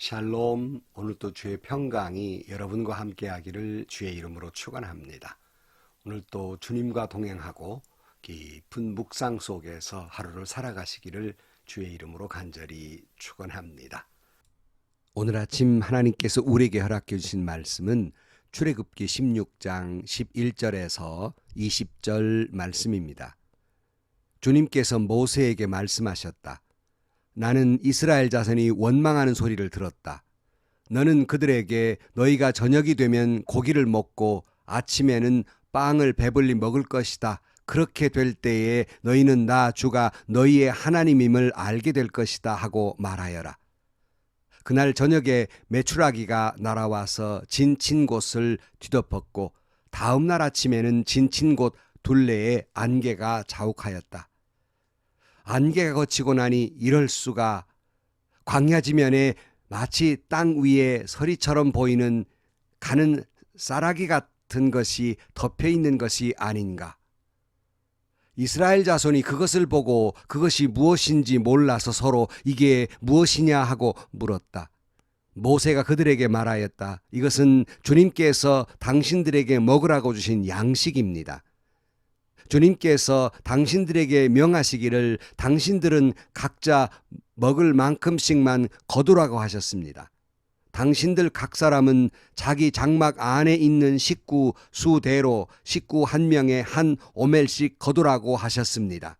샬롬, 오늘 또 주의 평강이 여러분과 함께하기를 주의 이름으로 축원합니다. 오늘 또 주님과 동행하고 깊은 묵상 속에서 하루를 살아가시기를 주의 이름으로 간절히 축원합니다. 오늘 아침 하나님께서 우리에게 허락해 주신 말씀은 출애굽기 16장 11절에서 20절 말씀입니다. 주님께서 모세에게 말씀하셨다. 나는 이스라엘 자손이 원망하는 소리를 들었다. 너는 그들에게 너희가 저녁이 되면 고기를 먹고 아침에는 빵을 배불리 먹을 것이다. 그렇게 될 때에 너희는 나 주가 너희의 하나님임을 알게 될 것이다 하고 말하여라. 그날 저녁에 메추라기가 날아와서 진친 곳을 뒤덮었고 다음 날 아침에는 진친 곳 둘레에 안개가 자욱하였다. 안개가 거치고 나니 이럴 수가, 광야 지면에 마치 땅 위에 서리처럼 보이는 가는 쌀아기 같은 것이 덮여 있는 것이 아닌가. 이스라엘 자손이 그것을 보고 그것이 무엇인지 몰라서 서로 이게 무엇이냐 하고 물었다. 모세가 그들에게 말하였다. 이것은 주님께서 당신들에게 먹으라고 주신 양식입니다. 주님께서 당신들에게 명하시기를 당신들은 각자 먹을 만큼씩만 거두라고 하셨습니다. 당신들 각 사람은 자기 장막 안에 있는 식구 수대로 식구 한 명에 한 오멜씩 거두라고 하셨습니다.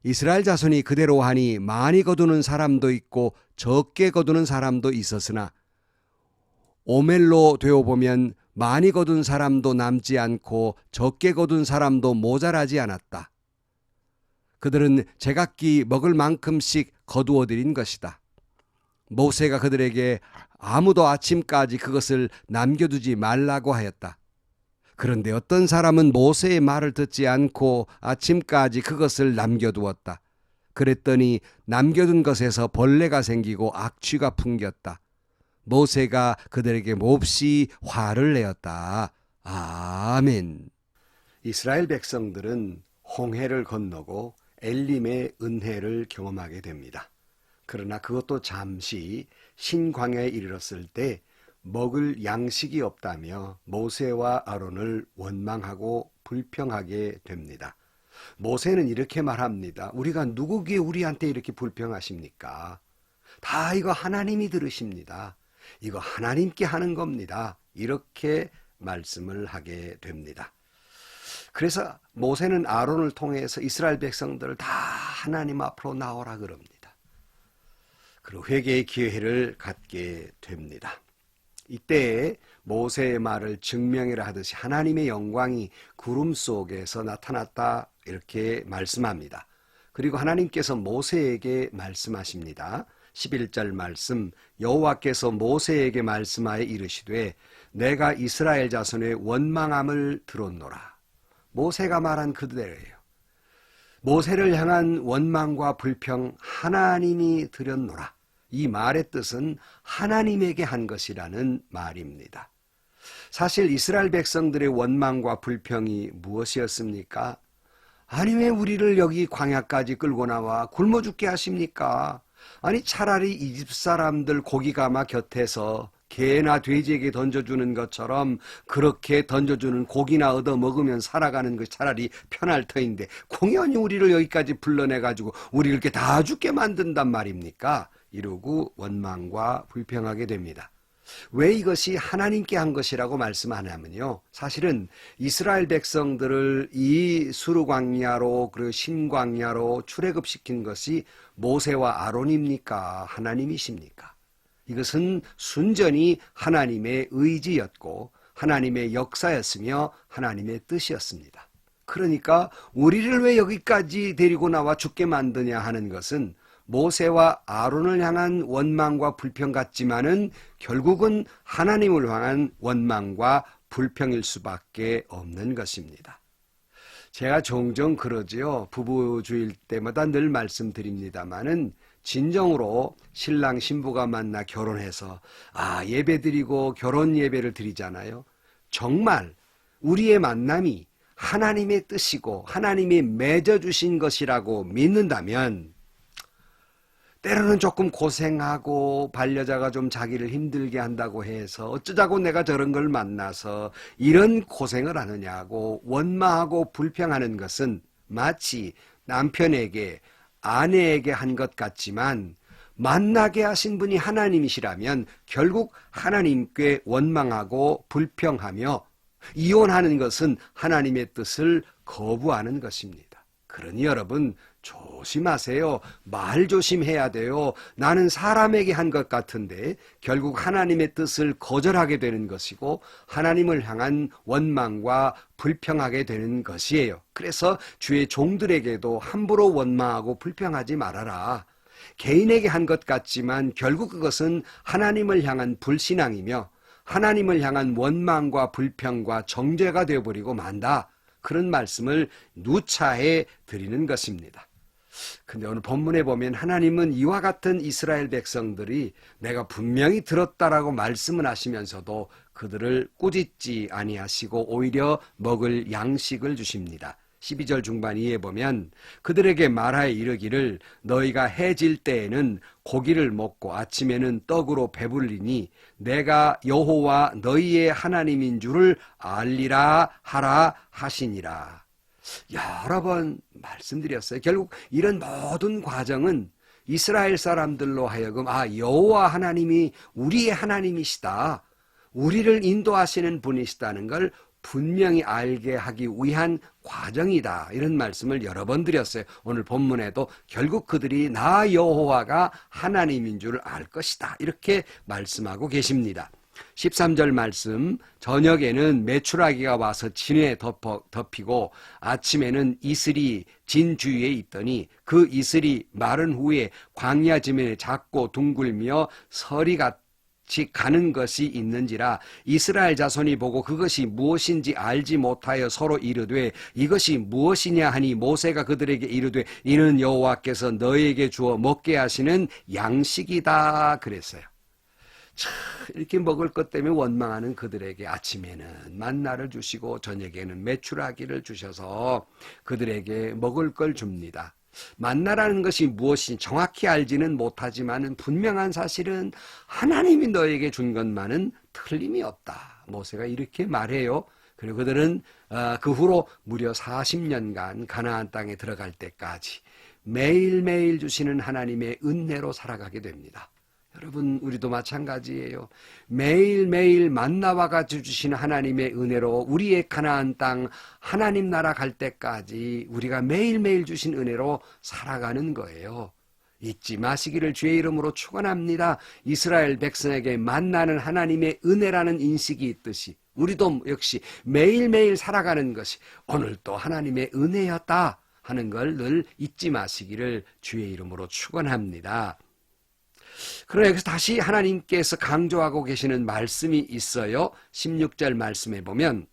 이스라엘 자손이 그대로 하니 많이 거두는 사람도 있고 적게 거두는 사람도 있었으나 오멜로 되어보면 많이 거둔 사람도 남지 않고 적게 거둔 사람도 모자라지 않았다. 그들은 제각기 먹을 만큼씩 거두어 드린 것이다. 모세가 그들에게 아무도 아침까지 그것을 남겨두지 말라고 하였다. 그런데 어떤 사람은 모세의 말을 듣지 않고 아침까지 그것을 남겨두었다. 그랬더니 남겨둔 것에서 벌레가 생기고 악취가 풍겼다. 모세가 그들에게 몹시 화를 내었다. 아멘. 이스라엘 백성들은 홍해를 건너고 엘림의 은혜를 경험하게 됩니다. 그러나 그것도 잠시 신광야에 이르렀을 때 먹을 양식이 없다며 모세와 아론을 원망하고 불평하게 됩니다. 모세는 이렇게 말합니다. 우리가 누구기에 우리한테 이렇게 불평하십니까? 다 이거 하나님이 들으십니다. 이거 하나님께 하는 겁니다. 이렇게 말씀을 하게 됩니다. 그래서 모세는 아론을 통해서 이스라엘 백성들을 다 하나님 앞으로 나오라 그럽니다. 그리고 회개의 기회를 갖게 됩니다. 이때 모세의 말을 증명이라 하듯이 하나님의 영광이 구름 속에서 나타났다 이렇게 말씀합니다. 그리고 하나님께서 모세에게 말씀하십니다. 11절 말씀, 여호와께서 모세에게 말씀하여 이르시되 내가 이스라엘 자손의 원망함을 들었노라. 모세가 말한 그대로예요. 모세를 향한 원망과 불평 하나님이 들었노라. 이 말의 뜻은 하나님에게 한 것이라는 말입니다. 사실 이스라엘 백성들의 원망과 불평이 무엇이었습니까? 아니 왜 우리를 여기 광야까지 끌고 나와 굶어 죽게 하십니까? 아니 차라리 이 집 사람들 고기 가마 곁에서 개나 돼지에게 던져주는 것처럼 그렇게 던져주는 고기나 얻어 먹으면 살아가는 것이 차라리 편할 터인데 공연히 우리를 여기까지 불러내가지고 우리를 이렇게 다 죽게 만든단 말입니까? 이러고 원망과 불평하게 됩니다. 왜 이것이 하나님께 한 것이라고 말씀하냐면요. 사실은 이스라엘 백성들을 이 수르광야로 그리고 신광야로 출애굽시킨 것이 모세와 아론입니까? 하나님이십니까? 이것은 순전히 하나님의 의지였고 하나님의 역사였으며 하나님의 뜻이었습니다. 그러니까 우리를 왜 여기까지 데리고 나와 죽게 만드냐 하는 것은 모세와 아론을 향한 원망과 불평 같지만은 결국은 하나님을 향한 원망과 불평일 수밖에 없는 것입니다. 제가 종종 그러지요. 부부주일 때마다 늘 말씀드립니다마는 진정으로 신랑 신부가 만나 결혼해서 예배드리고 결혼 예배를 드리잖아요. 정말 우리의 만남이 하나님의 뜻이고 하나님이 맺어주신 것이라고 믿는다면 때로는 조금 고생하고 반려자가 좀 자기를 힘들게 한다고 해서 어쩌자고 내가 저런 걸 만나서 이런 고생을 하느냐고 원망하고 불평하는 것은 마치 남편에게 아내에게 한 것 같지만 만나게 하신 분이 하나님이시라면 결국 하나님께 원망하고 불평하며 이혼하는 것은 하나님의 뜻을 거부하는 것입니다. 그러니 여러분 조심하세요. 말 조심해야 돼요. 나는 사람에게 한 것 같은데 결국 하나님의 뜻을 거절하게 되는 것이고 하나님을 향한 원망과 불평하게 되는 것이에요. 그래서 주의 종들에게도 함부로 원망하고 불평하지 말아라. 개인에게 한 것 같지만 결국 그것은 하나님을 향한 불신앙이며 하나님을 향한 원망과 불평과 정죄가 되어버리고 만다. 그런 말씀을 누차해 드리는 것입니다. 근데 오늘 본문에 보면 하나님은 이와 같은 이스라엘 백성들이 내가 분명히 들었다라고 말씀을 하시면서도 그들을 꾸짖지 아니하시고 오히려 먹을 양식을 주십니다. 12절 중반 이에 보면 그들에게 말하여 이르기를 너희가 해질 때에는 고기를 먹고 아침에는 떡으로 배불리니 내가 여호와 너희의 하나님인 줄을 알리라 하라 하시니라. 여러 번 말씀드렸어요. 결국 이런 모든 과정은 이스라엘 사람들로 하여금 여호와 하나님이 우리의 하나님이시다. 우리를 인도하시는 분이시다는 걸 분명히 알게 하기 위한 과정이다. 이런 말씀을 여러 번 드렸어요. 오늘 본문에도 결국 그들이 나 여호와가 하나님인 줄 알 것이다. 이렇게 말씀하고 계십니다. 13절 말씀, 저녁에는 메추라기가 와서 진에 덮이고 아침에는 이슬이 진 주위에 있더니 그 이슬이 마른 후에 광야 지면에 작고 둥글며 서리 같이 가는 것이 있는지라 이스라엘 자손이 보고 그것이 무엇인지 알지 못하여 서로 이르되 이것이 무엇이냐 하니 모세가 그들에게 이르되 이는 여호와께서 너희에게 주어 먹게 하시는 양식이다 그랬어요. 이렇게 먹을 것 때문에 원망하는 그들에게 아침에는 만나를 주시고 저녁에는 메추라기를 주셔서 그들에게 먹을 걸 줍니다. 만나라는 것이 무엇인지 정확히 알지는 못하지만 분명한 사실은 하나님이 너에게 준 것만은 틀림이 없다. 모세가 이렇게 말해요. 그리고 그들은 그 후로 무려 40년간 가나안 땅에 들어갈 때까지 매일매일 주시는 하나님의 은혜로 살아가게 됩니다. 여러분 우리도 마찬가지예요. 매일매일 만나와 같이 주시는 하나님의 은혜로 우리의 가나안 땅 하나님 나라 갈 때까지 우리가 매일매일 주신 은혜로 살아가는 거예요. 잊지 마시기를 주의 이름으로 축원합니다. 이스라엘 백성에게 만나는 하나님의 은혜라는 인식이 있듯이 우리도 역시 매일매일 살아가는 것이 오늘 또 하나님의 은혜였다 하는 걸 늘 잊지 마시기를 주의 이름으로 축원합니다. 그러나 여기서 다시 하나님께서 강조하고 계시는 말씀이 있어요. 16절 말씀에 보면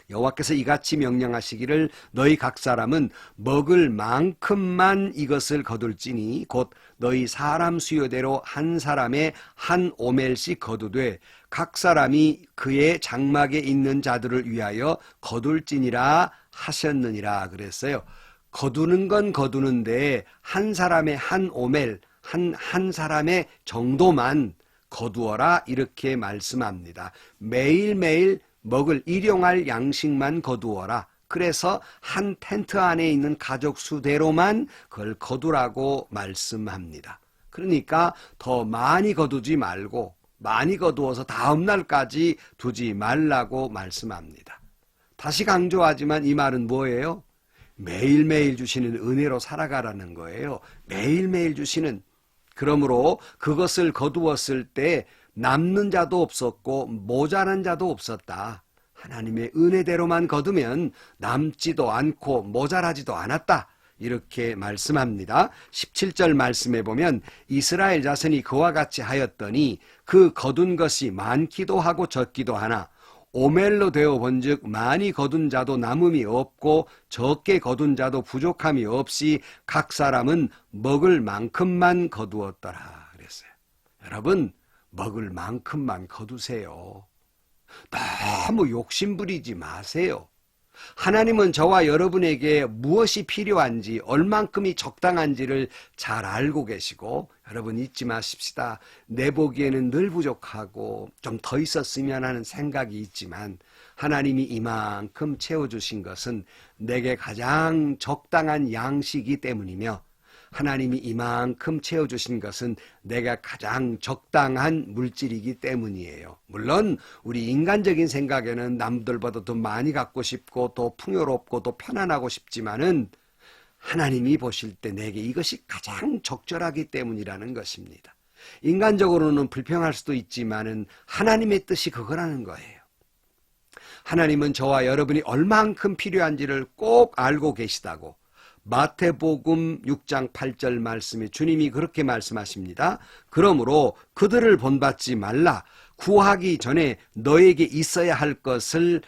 여호와께서 이같이 명령하시기를 너희 각 사람은 먹을 만큼만 이것을 거둘지니 곧 너희 사람 수요대로 한 사람의 한 오멜씩 거두되 각 사람이 그의 장막에 있는 자들을 위하여 거둘지니라 하셨느니라 그랬어요. 거두는 건 거두는데 한 사람의 한 오멜 한 사람의 정도만 거두어라 이렇게 말씀합니다. 매일매일 먹을 일용할 양식만 거두어라. 그래서 한 텐트 안에 있는 가족 수대로만 그걸 거두라고 말씀합니다. 그러니까 더 많이 거두지 말고 많이 거두어서 다음 날까지 두지 말라고 말씀합니다. 다시 강조하지만 이 말은 뭐예요? 매일매일 주시는 은혜로 살아가라는 거예요. 매일매일 주시는 그러므로 그것을 거두었을 때 남는 자도 없었고 모자란 자도 없었다. 하나님의 은혜대로만 거두면 남지도 않고 모자라지도 않았다. 이렇게 말씀합니다. 17절 말씀에 보면 이스라엘 자손이 그와 같이 하였더니 그 거둔 것이 많기도 하고 적기도 하나 오멜로 되어 본즉 많이 거둔 자도 남음이 없고 적게 거둔 자도 부족함이 없이 각 사람은 먹을 만큼만 거두었더라 그랬어요. 여러분 먹을 만큼만 거두세요. 너무 욕심 부리지 마세요. 하나님은 저와 여러분에게 무엇이 필요한지, 얼만큼이 적당한지를 잘 알고 계시고, 여러분 잊지 마십시다. 내 보기에는 늘 부족하고 좀 더 있었으면 하는 생각이 있지만, 하나님이 이만큼 채워주신 것은 내게 가장 적당한 양식이기 때문이며, 하나님이 이만큼 채워주신 것은 내가 가장 적당한 물질이기 때문이에요. 물론 우리 인간적인 생각에는 남들보다 더 많이 갖고 싶고 더 풍요롭고 더 편안하고 싶지만은, 하나님이 보실 때 내게 이것이 가장 적절하기 때문이라는 것입니다. 인간적으로는 불평할 수도 있지만은 하나님의 뜻이 그거라는 거예요. 하나님은 저와 여러분이 얼만큼 필요한지를 꼭 알고 계시다고 마태복음 6장 8절 말씀에 주님이 그렇게 말씀하십니다. 그러므로 그들을 본받지 말라. 구하기 전에 너에게 있어야 할 것을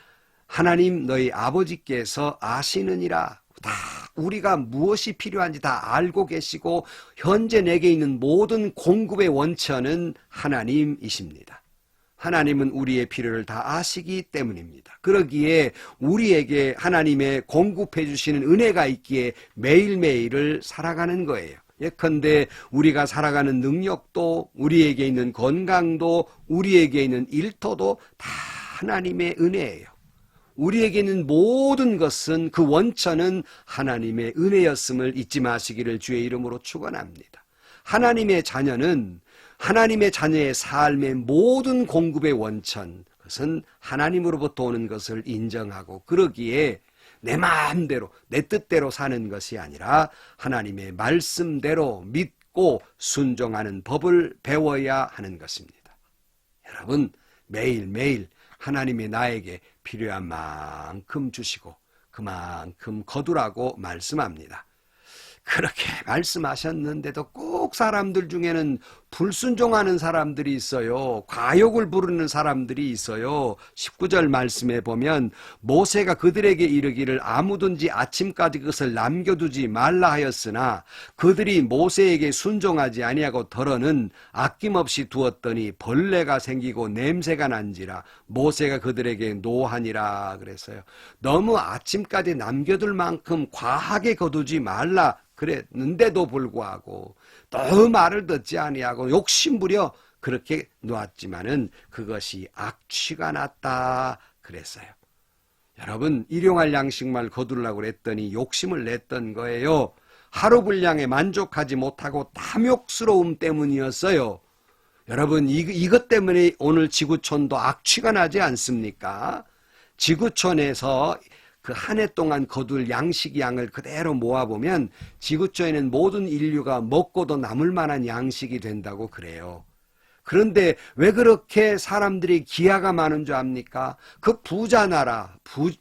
하나님 너희 아버지께서 아시느니라. 다 우리가 무엇이 필요한지 다 알고 계시고 현재 내게 있는 모든 공급의 원천은 하나님이십니다. 하나님은 우리의 필요를 다 아시기 때문입니다. 그러기에 우리에게 하나님의 공급해 주시는 은혜가 있기에 매일매일을 살아가는 거예요. 예컨대 우리가 살아가는 능력도, 우리에게 있는 건강도, 우리에게 있는 일터도 다 하나님의 은혜예요. 우리에게 있는 모든 것은 그 원천은 하나님의 은혜였음을 잊지 마시기를 주의 이름으로 축원합니다. 하나님의 자녀는 하나님의 자녀의 삶의 모든 공급의 원천, 그것은 하나님으로부터 오는 것을 인정하고, 그러기에 내 마음대로 내 뜻대로 사는 것이 아니라 하나님의 말씀대로 믿고 순종하는 법을 배워야 하는 것입니다. 여러분, 매일매일 하나님이 나에게 필요한 만큼 주시고 그만큼 거두라고 말씀합니다. 그렇게 말씀하셨는데도 꼭 사람들 중에는 불순종하는 사람들이 있어요. 과욕을 부르는 사람들이 있어요. 19절 말씀에 보면 모세가 그들에게 이르기를 아무든지 아침까지 그것을 남겨두지 말라 하였으나 그들이 모세에게 순종하지 아니하고 덜어는 아낌없이 두었더니 벌레가 생기고 냄새가 난지라 모세가 그들에게 노하니라 그랬어요. 너무 아침까지 남겨둘 만큼 과하게 거두지 말라 그랬는데도 불구하고 또 말을 듣지 아니하고 욕심부려 그렇게 놓았지만은 그것이 악취가 났다 그랬어요. 여러분, 일용할 양식만 거두려고 그랬더니 욕심을 냈던 거예요. 하루 분량에 만족하지 못하고 탐욕스러움 때문이었어요. 여러분, 이것 때문에 오늘 지구촌도 악취가 나지 않습니까? 지구촌에서 그 한 해 동안 거둘 양식 양을 그대로 모아보면 지구촌에는 모든 인류가 먹고도 남을 만한 양식이 된다고 그래요. 그런데 왜 그렇게 사람들이 기아가 많은 줄 압니까? 그 부자 나라,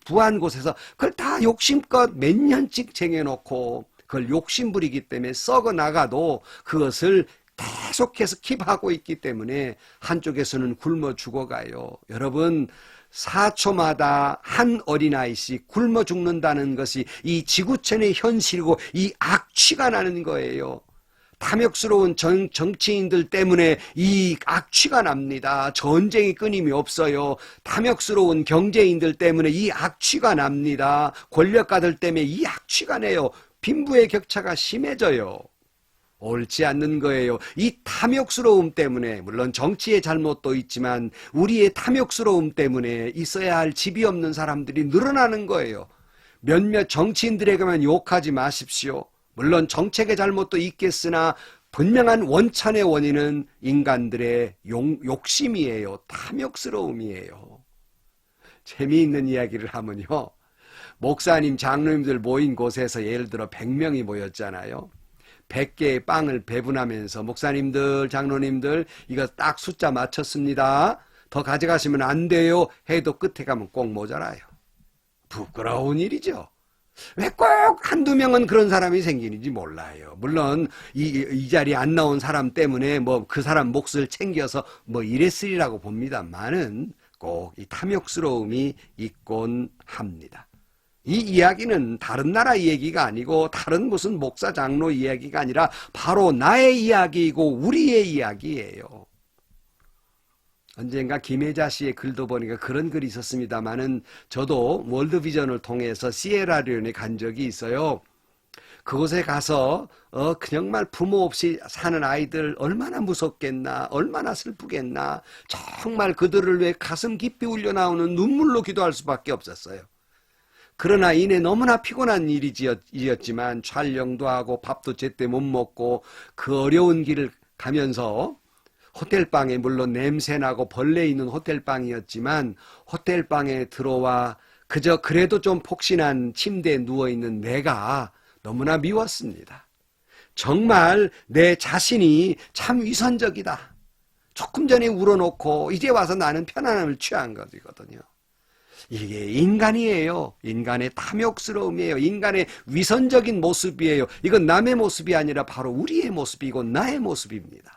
부한 곳에서 그걸 다 욕심껏 몇 년씩 쟁여놓고 그걸 욕심부리기 때문에 썩어 나가도 그것을 계속해서 킵하고 있기 때문에 한쪽에서는 굶어 죽어가요. 여러분, 4초마다 한 어린아이씩 굶어 죽는다는 것이 이 지구촌의 현실이고 이 악취가 나는 거예요. 탐욕스러운 정치인들 때문에 이 악취가 납니다. 전쟁이 끊임이 없어요. 탐욕스러운 경제인들 때문에 이 악취가 납니다. 권력가들 때문에 이 악취가 나요. 빈부의 격차가 심해져요. 옳지 않는 거예요. 이 탐욕스러움 때문에, 물론 정치의 잘못도 있지만 우리의 탐욕스러움 때문에 있어야 할 집이 없는 사람들이 늘어나는 거예요. 몇몇 정치인들에게만 욕하지 마십시오. 물론 정책의 잘못도 있겠으나 분명한 원천의 원인은 인간들의 욕심이에요. 탐욕스러움이에요. 재미있는 이야기를 하면요, 목사님, 장로님들 모인 곳에서 예를 들어 100명이 모였잖아요. 100개의 빵을 배분하면서 목사님들, 장로님들 이거 딱 숫자 맞췄습니다. 더 가져가시면 안 돼요 해도 끝에 가면 꼭 모자라요. 부끄러운 일이죠. 왜 꼭 한두 명은 그런 사람이 생기는지 몰라요. 물론 이 자리에 안 나온 사람 때문에 뭐 그 사람 몫을 챙겨서 뭐 이랬으리라고 봅니다만은 꼭 이 탐욕스러움이 있곤 합니다. 이 이야기는 다른 나라 이야기가 아니고 다른 무슨 목사 장로 이야기가 아니라 바로 나의 이야기이고 우리의 이야기예요. 언젠가 김혜자 씨의 글도 보니까 그런 글이 있었습니다만은 저도 월드비전을 통해서 시에라리온에 간 적이 있어요. 그곳에 가서 정말 부모 없이 사는 아이들 얼마나 무섭겠나, 얼마나 슬프겠나, 정말 그들을 위해 가슴 깊이 울려 나오는 눈물로 기도할 수밖에 없었어요. 그러나 이내 너무나 피곤한 일이었지만 촬영도 하고 밥도 제때 못 먹고 그 어려운 길을 가면서 호텔방에, 물론 냄새나고 벌레 있는 호텔방이었지만 호텔방에 들어와 그저 그래도 좀 폭신한 침대에 누워있는 내가 너무나 미웠습니다. 정말 내 자신이 참 위선적이다. 조금 전에 울어놓고 이제 와서 나는 편안함을 취한 것이거든요. 이게 인간이에요. 인간의 탐욕스러움이에요. 인간의 위선적인 모습이에요. 이건 남의 모습이 아니라 바로 우리의 모습이고 나의 모습입니다.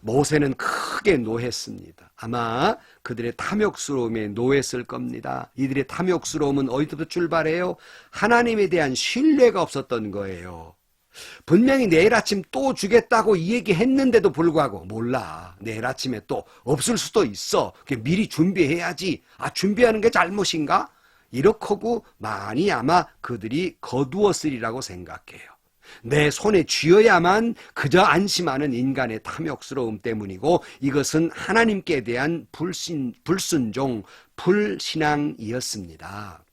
모세는 크게 노했습니다. 아마 그들의 탐욕스러움에 노했을 겁니다. 이들의 탐욕스러움은 어디서부터 출발해요? 하나님에 대한 신뢰가 없었던 거예요. 분명히 내일 아침 또 주겠다고 이 얘기했는데도 불구하고 몰라. 내일 아침에 또 없을 수도 있어. 미리 준비해야지. 준비하는 게 잘못인가? 이렇게 많이 아마 그들이 거두었으리라고 생각해요. 내 손에 쥐어야만 그저 안심하는 인간의 탐욕스러움 때문이고 이것은 하나님께 대한 불순종, 불신앙이었습니다.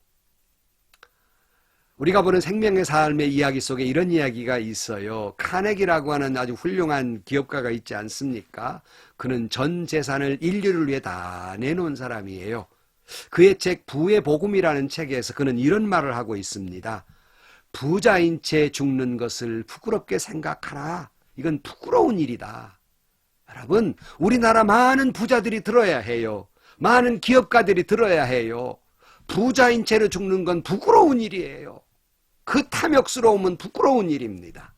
우리가 보는 생명의 삶의 이야기 속에 이런 이야기가 있어요. 카네기라고 하는 아주 훌륭한 기업가가 있지 않습니까? 그는 전 재산을 인류를 위해 다 내놓은 사람이에요. 그의 책 부의 복음이라는 책에서 그는 이런 말을 하고 있습니다. 부자인 채 죽는 것을 부끄럽게 생각하라. 이건 부끄러운 일이다. 여러분, 우리나라 많은 부자들이 들어야 해요. 많은 기업가들이 들어야 해요. 부자인 채로 죽는 건 부끄러운 일이에요. 그 탐욕스러움은 부끄러운 일입니다.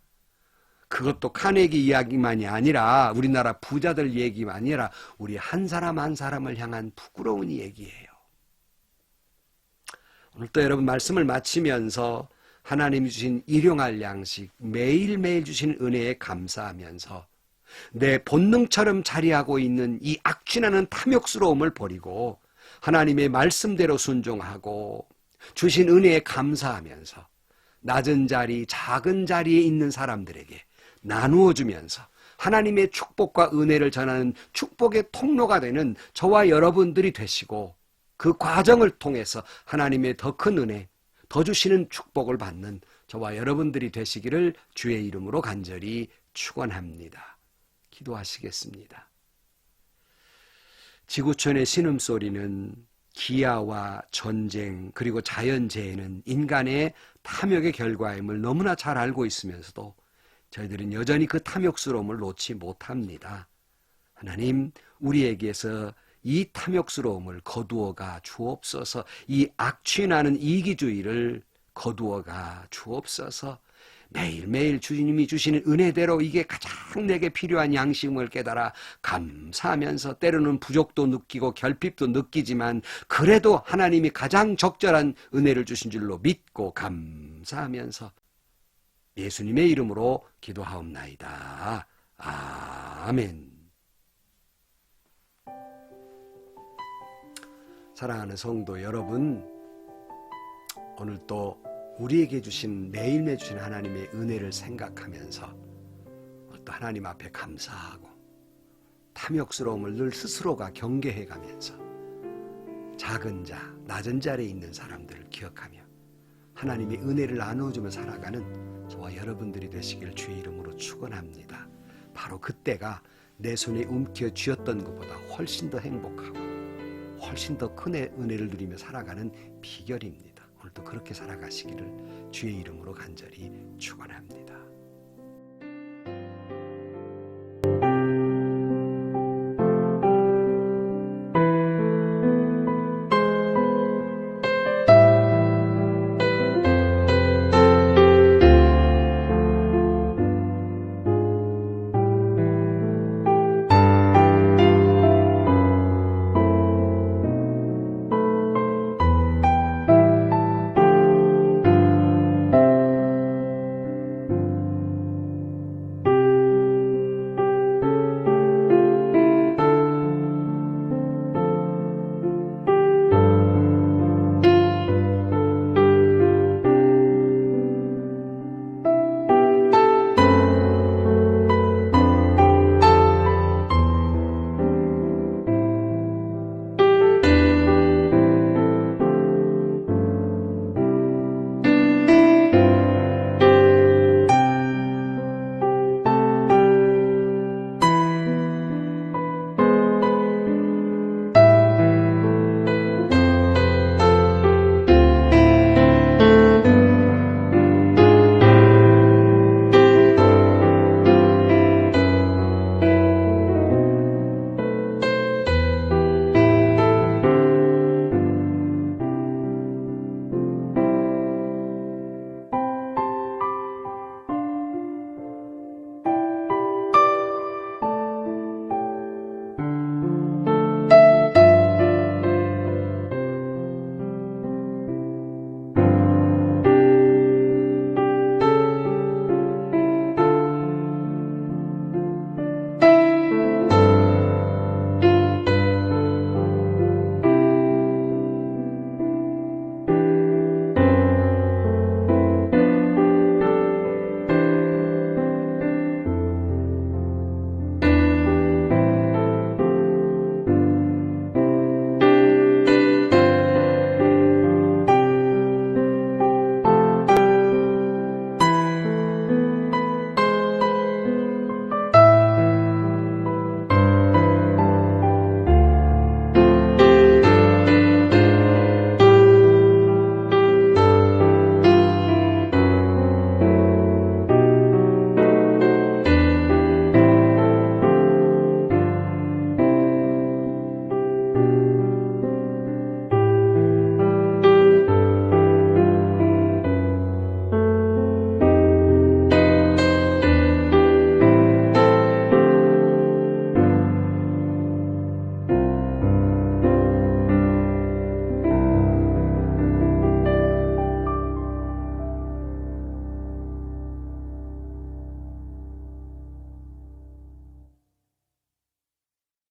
그것도 카네기 이야기만이 아니라 우리나라 부자들 얘기만 아니라 우리 한 사람 한 사람을 향한 부끄러운 얘기예요. 오늘 또 여러분 말씀을 마치면서 하나님이 주신 일용할 양식, 매일매일 주신 은혜에 감사하면서 내 본능처럼 자리하고 있는 이 악취나는 탐욕스러움을 버리고 하나님의 말씀대로 순종하고 주신 은혜에 감사하면서 낮은 자리, 작은 자리에 있는 사람들에게 나누어 주면서 하나님의 축복과 은혜를 전하는 축복의 통로가 되는 저와 여러분들이 되시고 그 과정을 통해서 하나님의 더 큰 은혜, 더 주시는 축복을 받는 저와 여러분들이 되시기를 주의 이름으로 간절히 축원합니다. 기도하시겠습니다. 지구촌의 신음소리는 기아와 전쟁 그리고 자연재해는 인간의 탐욕의 결과임을 너무나 잘 알고 있으면서도 저희들은 여전히 그 탐욕스러움을 놓지 못합니다. 하나님, 우리에게서 이 탐욕스러움을 거두어가 주옵소서. 이 악취나는 이기주의를 거두어가 주옵소서. 매일매일 주님이 주시는 은혜대로 이게 가장 내게 필요한 양식을 깨달아 감사하면서 때로는 부족도 느끼고 결핍도 느끼지만 그래도 하나님이 가장 적절한 은혜를 주신 줄로 믿고 감사하면서 예수님의 이름으로 기도하옵나이다. 아멘. 사랑하는 성도 여러분, 오늘 또 우리에게 주신 매일매일 주신 하나님의 은혜를 생각하면서 또 하나님 앞에 감사하고 탐욕스러움을 늘 스스로가 경계해가면서 작은 자, 낮은 자리에 있는 사람들을 기억하며 하나님의 은혜를 나누어주며 살아가는 저와 여러분들이 되시길 주의 이름으로 축원합니다. 바로 그때가 내 손에 움켜 쥐었던 것보다 훨씬 더 행복하고 훨씬 더 큰 은혜를 누리며 살아가는 비결입니다. 오늘도 그렇게 살아가시기를 주의 이름으로 간절히 축원합니다.